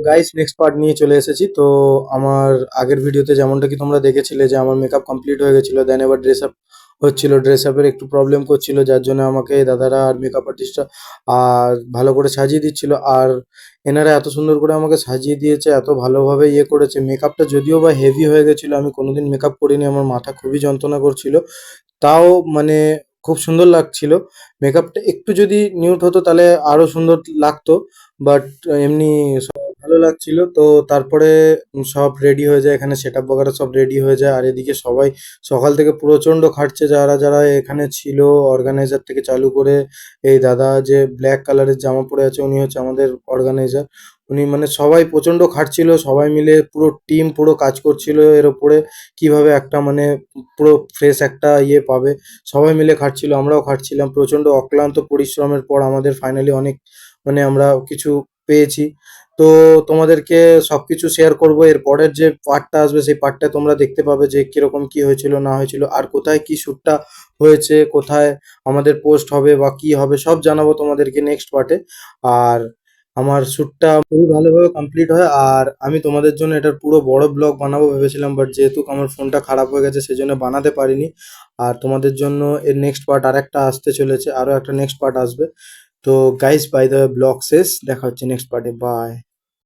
Guys next part নিয়ে চলে এসেছি। তো আমার আগের ভিডিওতে যেমনটা কি তোমরা দেখেছিলে যে আমার মেকআপ কমপ্লিট হয়ে গেছিলো, দেন এবার ড্রেস আপ হচ্ছিল, ড্রেস আপের একটু প্রবলেম করছিল, যার জন্য আমাকে দাদারা আর মেকআপ আর্টিস্টরা আর ভালো করে সাজিয়ে দিচ্ছিল। আর এনারা এত সুন্দর করে আমাকে সাজিয়ে দিয়েছে, এত ভালোভাবে ইয়ে করেছে। মেকআপটা যদিও বা হেভি হয়ে গেছিলো, আমি কোনোদিন মেকআপ করিনি, আমার মাথা খুবই যন্ত্রণা করছিল, তাও মানে খুব সুন্দর লাগছিল। মেকআপটা একটু যদি নিউট হতো তাহলে আরো সুন্দর লাগতো, বাট এমনি ভালো লাগছিল। তো তারপরে সব রেডি হয়ে যায়, এখানে সেট আপ বগেরা সব রেডি হয়ে যায়। আর এদিকে সবাই সকাল থেকে প্রচণ্ড খাটছে, যারা যারা এখানে ছিল, অর্গানাইজার থেকে চালু করে। এই দাদা যে ব্ল্যাক কালারের জামা পরে আছে উনি হচ্ছে আমাদের অর্গানাইজার। উনি মানে সবাই প্রচণ্ড খাটছিল, সবাই মিলে পুরো টিম পুরো কাজ করছিল এর ওপরে, কিভাবে একটা মানে পুরো ফ্রেশ একটা ইয়ে পাবে। সবাই মিলে খাটছিল, আমরাও খাটছিলাম। প্রচণ্ড অক্লান্ত পরিশ্রমের পর আমাদের ফাইনালি অনেক মানে আমরা কিছু পেয়েছি। তো তোমাদেরকে সবকিছু শেয়ার করব। এর পরের যে পার্টটা আসবে সেই পার্টটা তোমরা দেখতে পাবে যে কিরকম কি হয়েছিল না হয়েছিল, আর কোথায় কি শ্যুটটা হয়েছে, কোথায় আমাদের পোস্ট হবে বা কি হবে, সব জানাবো তোমাদেরকে নেক্সট পার্টে। আর আমার শ্যুটটা খুবই ভালোভাবে কমপ্লিট হয়, আর আমি তোমাদের জন্য এটার পুরো বড় ব্লগ বানাবো ভেবেছিলাম, বাট যেহেতু আমার ফোনটা খারাপ হয়ে গেছে সেজন্য বানাতে পারিনি। আর তোমাদের জন্য এর নেক্সট পার্ট আর একটা আসতে চলেছে, আরও একটা নেক্সট পার্ট আসবে। তো গাইস বাই দ্য ব্লগ শেষ, দেখা হচ্ছে নেক্সট পার্টে, বাই।